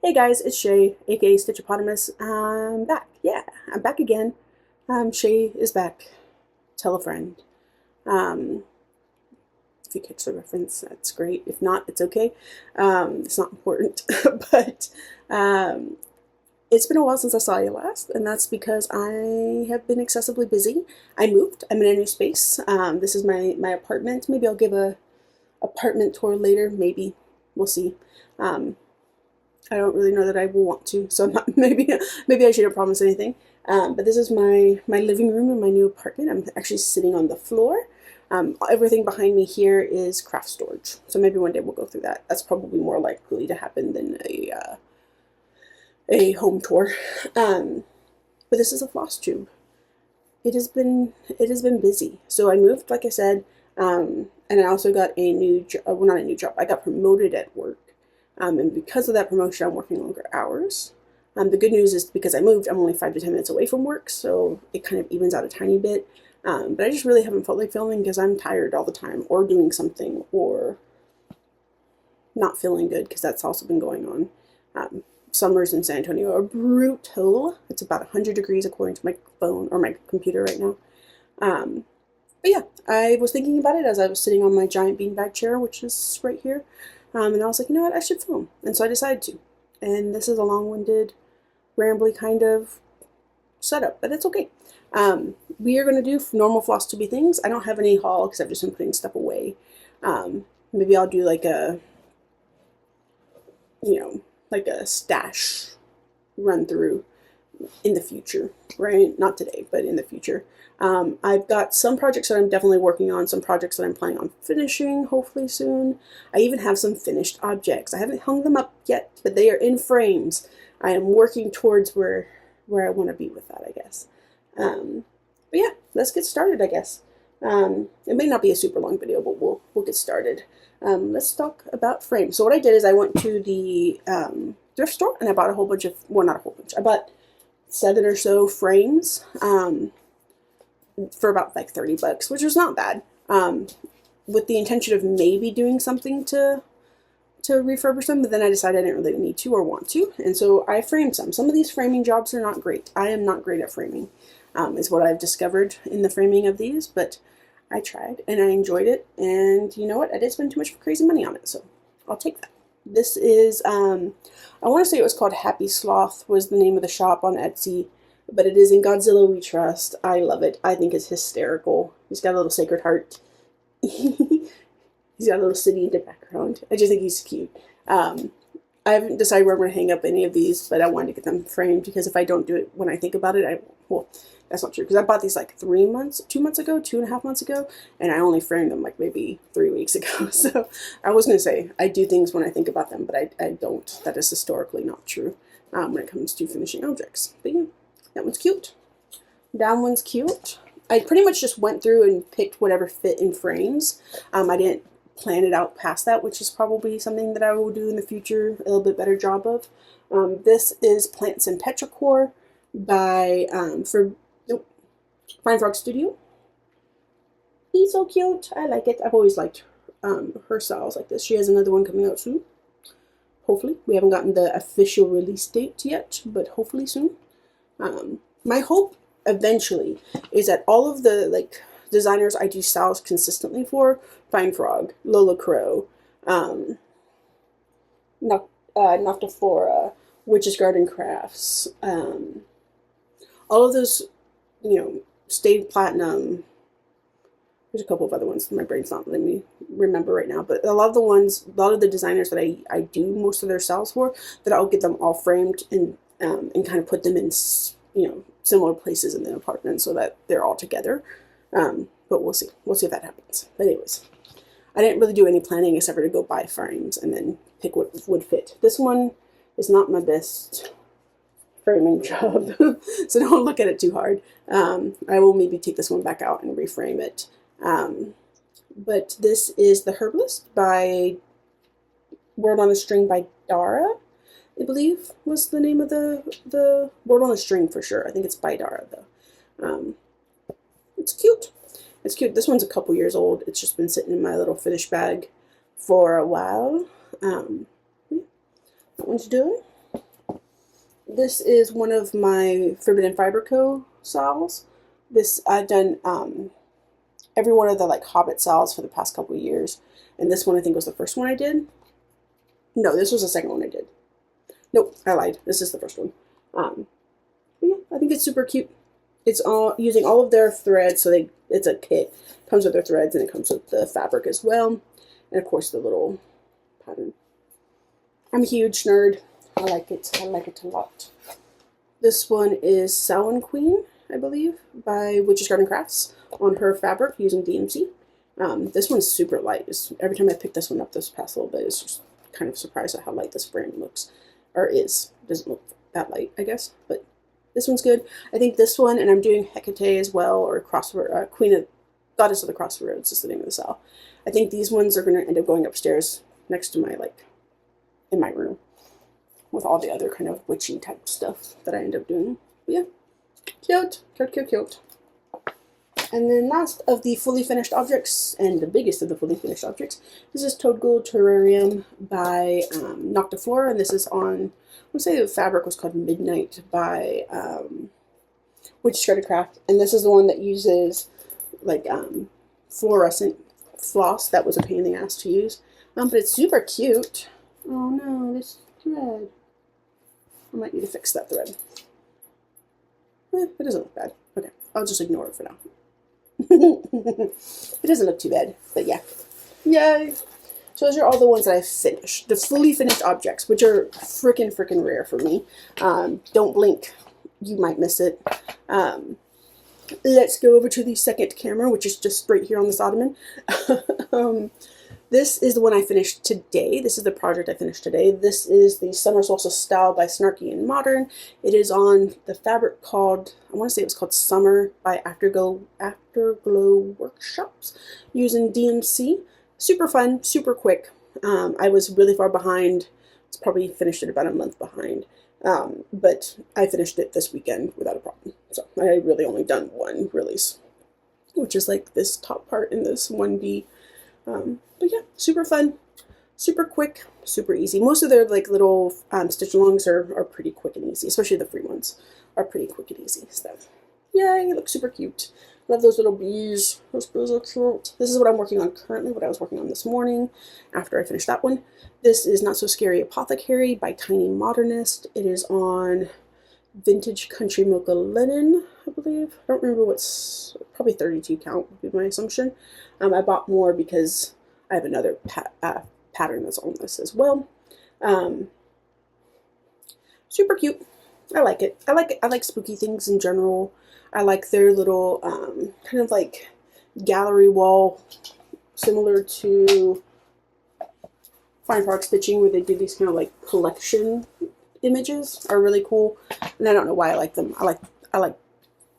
Hey guys, it's Shay, aka Stitchopotamus. I'm back. Yeah, I'm back again. Shay is back. Tell a friend. Um, if you catch the reference, that's great. If not, it's okay. It's not important. but um, it's been a while since I saw you last, and that's because I have been excessively busy. I moved. I'm in a new space. This is my apartment. Maybe I'll give a apartment tour later. Maybe. We'll see. I don't really know that I will want to, so I'm not, maybe I shouldn't promise anything. But this is my living room in my new apartment. I'm actually sitting on the floor. Everything behind me here is craft storage, so maybe one day we'll go through that. That's probably more likely to happen than a home tour. But this is a floss tube. It has been busy. So I moved, like I said, and I also got a new job. Well, not a new job. I got promoted at work. And because of that promotion, I'm working longer hours. The good news is because I moved, I'm only 5 to 10 minutes away from work, so it kind of evens out a tiny bit. But I just really haven't felt like filming because I'm tired all the time, or doing something, or not feeling good, because that's also been going on. Summers in San Antonio are brutal. It's about 100 degrees according to my phone, or my computer right now. But yeah, I was thinking about it as I was sitting on my giant beanbag chair, which is right here. And I was like, you know what, I should film. And so I decided to. And this is a long-winded, rambly kind of setup, but it's okay. We are going to do normal floss tubey things. I don't have any haul because I've just been putting stuff away. Maybe I'll do like a, like a stash run through in the future, right? Not today, but in the future. I've got some projects that I'm definitely working on, some projects that I'm planning on finishing, hopefully soon. I even have some finished objects. I haven't hung them up yet, but they are in frames. I am working towards where I want to be with that, I guess. But yeah, let's get started, I guess. It may not be a super long video, but we'll get started. Let's talk about frames. So what I did is I went to the thrift store and I bought a whole bunch of, well, not a whole bunch. I bought 7 or so frames for about like 30 bucks, which was not bad, with the intention of maybe doing something to refurbish them, but then I decided I didn't really need to or want to, and so I framed some. Some of these framing jobs are not great. I am not great at framing, is what I've discovered in the framing of these, but I tried and I enjoyed it, and you know what, I did spend too much crazy money on it, so I'll take that. This is, I want to say it was called Happy Sloth was the name of the shop on Etsy, but it is In Godzilla We Trust. I love it. I think it's hysterical. He's got a little sacred heart. He's got a little city in the background. I just think he's cute. I haven't decided where I'm going to hang up any of these, but I wanted to get them framed because if I don't do it when I think about it, well, that's not true, because I bought these like 2 months ago, 2.5 months ago, and I only framed them like maybe 3 weeks ago. So I was going to say I do things when I think about them, but I don't. That is historically not true when it comes to finishing objects. But yeah, that one's cute. That one's cute. I pretty much just went through and picked whatever fit in frames. I didn't plan it out past that, which is probably something that I will do in the future a little bit better job of. This is Plants in Petrichor by Fine Frog Studio. He's so cute. I like it. I've always liked her styles like this. She has another one coming out soon. Hopefully. We haven't gotten the official release date yet, but hopefully soon. My hope eventually is that all of the designers I do styles consistently for, Fine Frog, LolaCrow, Noctiflora, Witch's Garden Crafts, all of those, Stay Platinum. There's a couple of other ones. My brain's not letting me remember right now, but a lot of the designers that I do most of their styles for, that I'll get them all framed and kind of put them in, similar places in the apartment so that they're all together. But we'll see. We'll see if that happens. But anyways, I didn't really do any planning except for to go buy frames and then pick what would fit. This one is not my best framing job, so don't look at it too hard. I will maybe take this one back out and reframe it. But this is The Herbalist by Word on a String by Dara, I believe was the name of the Word on a String for sure. I think it's by Dara though. It's cute. It's cute. This one's a couple years old. It's just been sitting in my little finish bag for a while. Yeah, that one's done. This is one of my Forbidden Fiber Co. sales. This, I've done every one of the like Hobbit sales for the past couple of years. And this one I think was the first one I did. No, this was the second one I did. Nope, I lied. This is the first one. But yeah, I think it's super cute. It's all using all of their threads, so it's a kit. It comes with their threads and it comes with the fabric as well. And of course the little pattern. I'm a huge nerd. I like it. I like it a lot. This one is Samhain Queen, I believe, by Witch's Garden Crafts on her fabric using DMC. This one's super light. Every time I pick this one up this past little bit, it's just kind of surprised at how light this brand looks, or is. It doesn't look that light, I guess, but this one's good. I think this one, and I'm doing Hecate as well, or Goddess of the Crossroads is the name of the cell. I think these ones are going to end up going upstairs next to my, like, in my room, with all the other kind of witchy type stuff that I end up doing. But yeah, cute, cute, cute, cute. And then last of the fully finished objects, and the biggest of the fully finished objects, this is Toad Gold Terrarium by Noctiflora, and this is on, I would say the fabric was called Midnight by Witch's Garden Craft, and this is the one that uses like fluorescent floss. That was a pain in the ass to use, but it's super cute. Oh no, this thread. I might need to fix that thread. It doesn't look bad. Okay, I'll just ignore it for now. It doesn't look too bad, but yeah. Yay! So those are all the ones that I've finished. The fully finished objects, which are freaking rare for me. Don't blink. You might miss it. Let's go over to the second camera, which is just right here on this ottoman. This is the one I finished today. This is the project I finished today. This is the Summer Solstice Style by Snarky and Modern. It is on the fabric called, I want to say it was called Summer by Afterglow Workshops using DMC. Super fun, super quick. I was really far behind. It's probably finished it about a month behind. But I finished it this weekend without a problem. So I really only done one release, which is like this top part in this 1B. But yeah, super fun, super quick, super easy. Most of their like little stitch alongs are pretty quick and easy, especially the free ones are pretty quick and easy. So yay, it looks super cute. Love those little bees. Those bees are cute. This is what I'm working on currently, what I was working on this morning after I finished that one. This is Not So Scary Apothecary by Tiny Modernist. It is on Vintage Country Mocha Linen, I believe. I don't remember what's, probably 32 count would be my assumption. I bought more because I have another pattern that's on this as well. Super cute. I like it. I like spooky things in general. I like their little kind of like gallery wall, similar to Fine Frog Stitching, where they do these kind of like collection images, are really cool. And I don't know why I like them. I like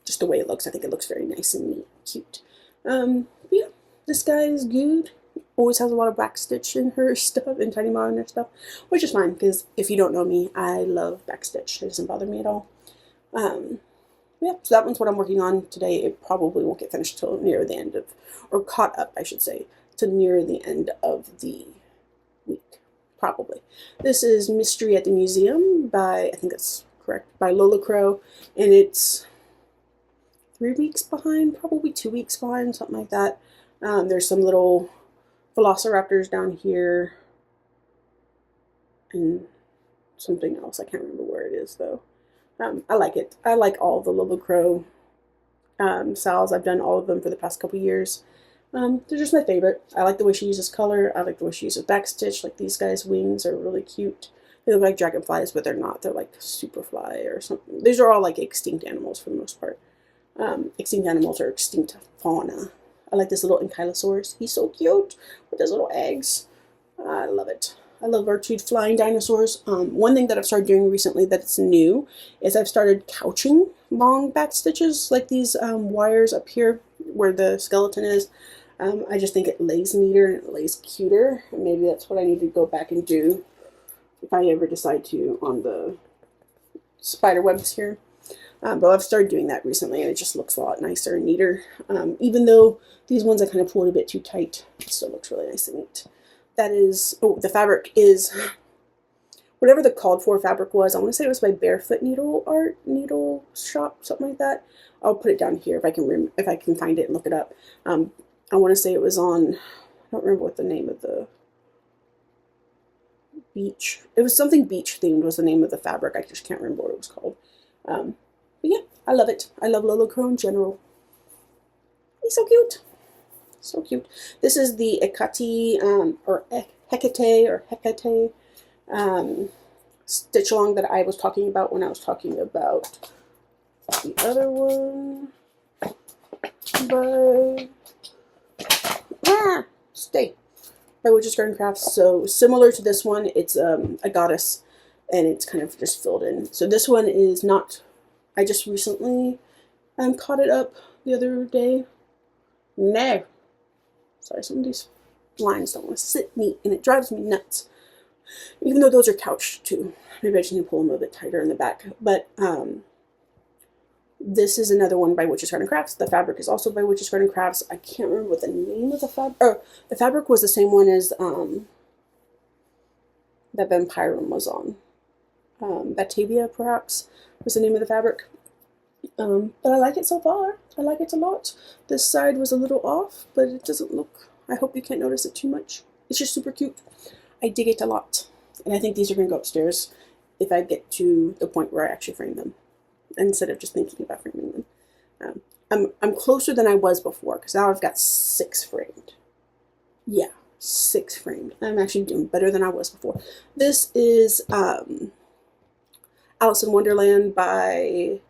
just the way it looks. I think it looks very nice and neat, cute. Yeah, this guy is good. Always has a lot of backstitch in her stuff, in Tiny Modern stuff, which is fine, because if you don't know me, I love backstitch. It doesn't bother me at all. Yeah, so that one's what I'm working on today. It probably won't get finished till near the end of, or caught up, I should say, to near the end of the week, probably. This is Mystery at the Museum by, I think that's correct, by LolaCrow, and it's 3 weeks behind, probably 2 weeks behind, something like that. There's some little velociraptors down here, and something else. I can't remember where it is, though. I like it. I like all the LolaCrow sals. I've done all of them for the past couple years. They're just my favorite. I like the way she uses color. I like the way she uses backstitch. Like these guys' wings are really cute. They look like dragonflies, but they're not. They're like superfly or something. These are all like extinct animals for the most part. Extinct animals or extinct fauna. I like this little ankylosaurus. He's so cute with his little eggs. I love it. I love Virtude flying dinosaurs. One thing that I've started doing recently that's new is I've started couching long back stitches, like these wires up here where the skeleton is. I just think it lays neater and it lays cuter. And maybe that's what I need to go back and do if I ever decide to on the spider webs here. But I've started doing that recently, and it just looks a lot nicer and neater. Even though these ones I kind of pulled a bit too was still looks really nice and neat. That is, oh, the fabric is whatever the called for fabric was. I want to say it was by Barefoot Needle Shop, something like that. I'll put it down here if I can find it and look it up. I want to say it was on, I don't remember what the name of the beach. It was something beach themed was the name of the fabric. I just can't remember what it was called. But yeah, I love it. I love LolaCrow in general. He's so cute. So cute. This is the Hecate or Hecate stitch along that I was talking about when I was talking about the other one by Witch's Garden Crafts. So similar to this one, it's a goddess, and it's kind of just filled in. So this one is not. I just recently caught it up the other day. No, sorry, some of these lines don't want to sit neat, and it drives me nuts. Even though those are couched too. Maybe I just need to pull them a bit tighter in the back. But this is another one by Witch's Garden Crafts. The fabric is also by Witch's Garden Crafts. I can't remember what the name of the fabric. Or the fabric was the same one as that Vampirum was on. Batavia, perhaps, was the name of the fabric. But I like it so far. I like it a lot. This side was a little off, but it doesn't look. I hope you can't notice it too much. It's just super cute. I dig it a lot. And I think these are going to go upstairs if I get to the point where I actually frame them, instead of just thinking about framing them. I'm closer than I was before, because now I've got 6 framed. Yeah, 6 framed. I'm actually doing better than I was before. This is Alice in Wonderland by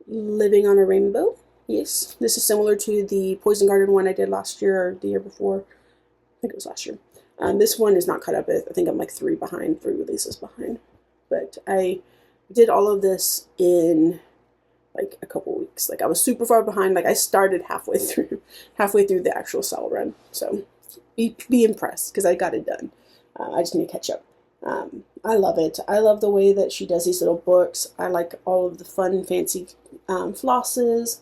LivingonTheRainbow. Yes, this is similar to the Poison Garden one I did last year or the year before. I think it was last year. This one is not caught up. I think I'm like 3 releases behind. But I did all of this in like a couple weeks. Like I was super far behind. Like I started halfway through the actual sell run. So be impressed, because I got it done. I just need to catch up. I love it. I love the way that she does these little books. I like all of the fun, fancy flosses.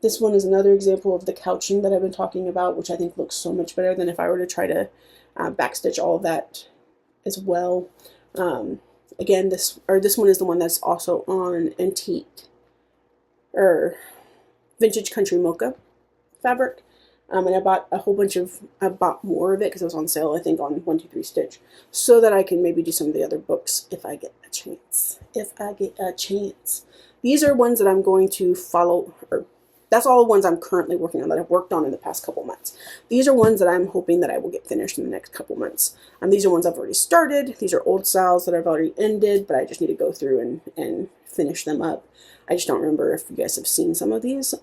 This one is another example of the couching that I've been talking about, which I think looks so much better than if I were to try to backstitch all of that as well. Again, this one is the one that's also on antique or vintage country mocha fabric. And I bought more of it because it was on sale, I think, on 123stitch, so that I can maybe do some of the other books if I get a chance. These are ones that I'm going to follow, or that's all the ones I'm currently working on that I've worked on in the past couple months. These are ones that I'm hoping that I will get finished in the next couple months. These are ones I've already started. These are old styles that I've already ended, but I just need to go through and finish them up. I just don't remember if you guys have seen some of these.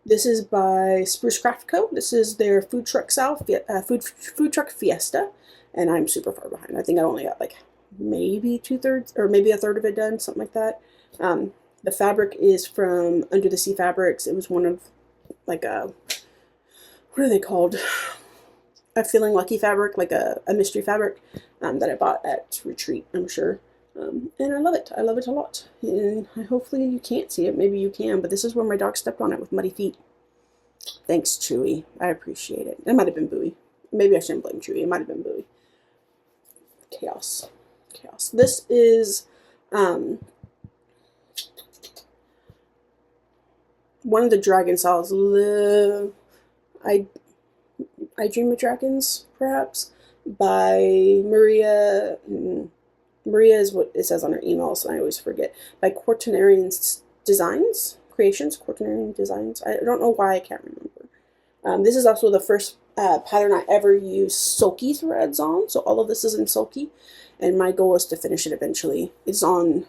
This is by Spruce Craft Co. This is their food truck food truck fiesta, and I'm super far behind. I think I only got like maybe 2/3 or maybe 1/3 of it done, something like that. The fabric is from Under the Sea Fabrics. It was one of like a, what are they called? A Feeling Lucky fabric, like a mystery fabric that I bought at Retreat, I'm sure. And I love it. I love it a lot. And hopefully you can't see it. Maybe you can, but this is where my dog stepped on it with muddy feet. Thanks, Chewy. I appreciate it. It might have been Bowie. Maybe I shouldn't blame Chewy. It might have been Bowie. Chaos. Chaos. This is one of the dragon styles. I Dream of Dragons, perhaps, by Maria. Maria is what it says on her emails, and I always forget. By Quarternion Creations. Quarternion Designs. I don't know why I can't remember. This is also the first pattern I ever used Sulky threads on, so all of this is in Sulky, and my goal is to finish it eventually. It's on,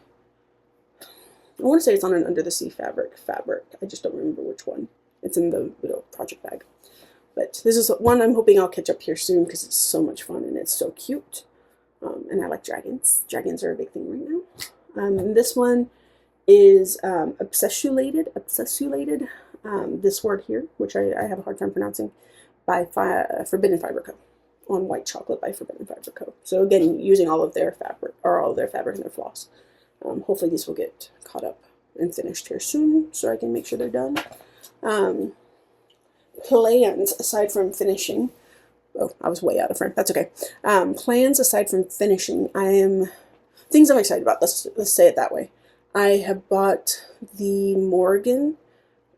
I want to say it's on an Under the Sea fabric. I just don't remember which one. It's in the little project bag. But this is one I'm hoping I'll catch up here soon, because it's so much fun and it's so cute. And I like dragons. Dragons are a big thing right now. And this one is Obsessulated. This word here, which I have a hard time pronouncing, by Forbidden Fiber Co. On White Chocolate by Forbidden Fiber Co. So again, using all of their fabric and their floss. Hopefully these will get caught up and finished here soon, so I can make sure they're done. Plans aside from finishing. Oh, I was way out of frame. That's okay. Plans aside from finishing, I am things I'm excited about. Let's say it that way. I have bought the Morgan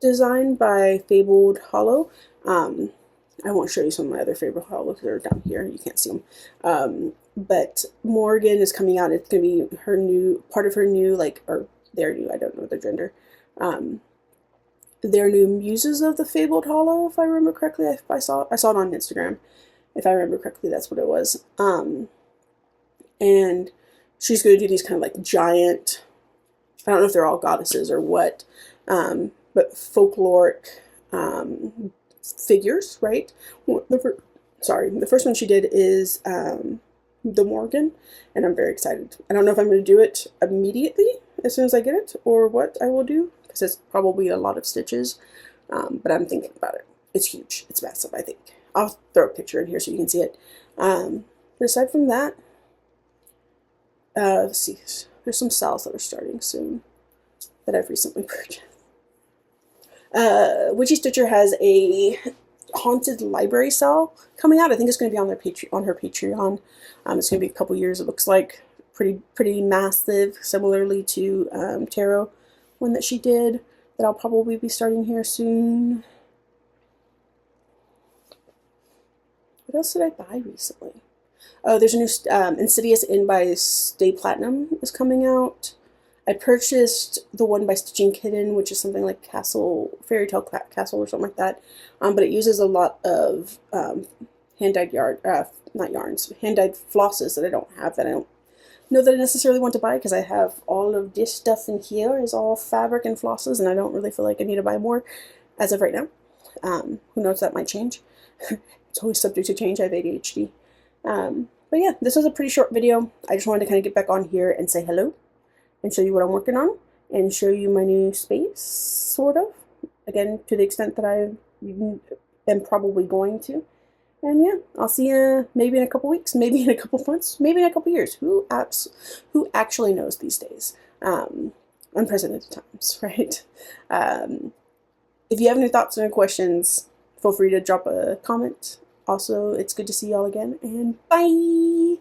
design by Fabled Hollow. I won't show you some of my other Fabled Hollows. They're down here. You can't see them. But Morgan is coming out. It's going to be her new, part of her new, like, or their new, I don't know their gender. Their new Muses of the Fabled Hollow, if I remember correctly. I saw it on Instagram. If I remember correctly, that's what it was. And she's going to do these kind of like giant, I don't know if they're all goddesses or what, but folkloric figures, right? The first one she did is the Morgan, and I'm very excited. I don't know if I'm going to do it immediately as soon as I get it, or what I will do, because it's probably a lot of stitches, but I'm thinking about it. It's huge. It's massive, I think. I'll throw a picture in here so you can see it. But aside from that, let's see. There's some sales that are starting soon that I've recently purchased. Witchy Stitcher has a haunted library sale coming out. I think it's going to be on her Patreon. It's going to be a couple years. It looks like pretty massive, similarly to Tarot one that she did, that I'll probably be starting here soon. What else did I buy recently? Oh, there's a new Insidious in by StayPlatinum is coming out. I purchased the one by Stitching Kitten, which is something like Fairy Tale Castle or something like that. But it uses a lot of hand-dyed hand-dyed flosses that I don't have, that I don't know that I necessarily want to buy, because I have all of this stuff in here is all fabric and flosses, and I don't really feel like I need to buy more as of right now. Who knows, that might change. It's always subject to change. I have ADHD. But yeah, this was a pretty short video. I just wanted to kind of get back on here and say hello and show you what I'm working on and show you my new space, sort of. Again, to the extent that I am probably going to. And yeah, I'll see you maybe in a couple weeks, maybe in a couple months, maybe in a couple years. Who actually knows these days? Unprecedented times, right? If you have any thoughts or any questions, feel free to drop a comment. Also, it's good to see y'all again, and bye!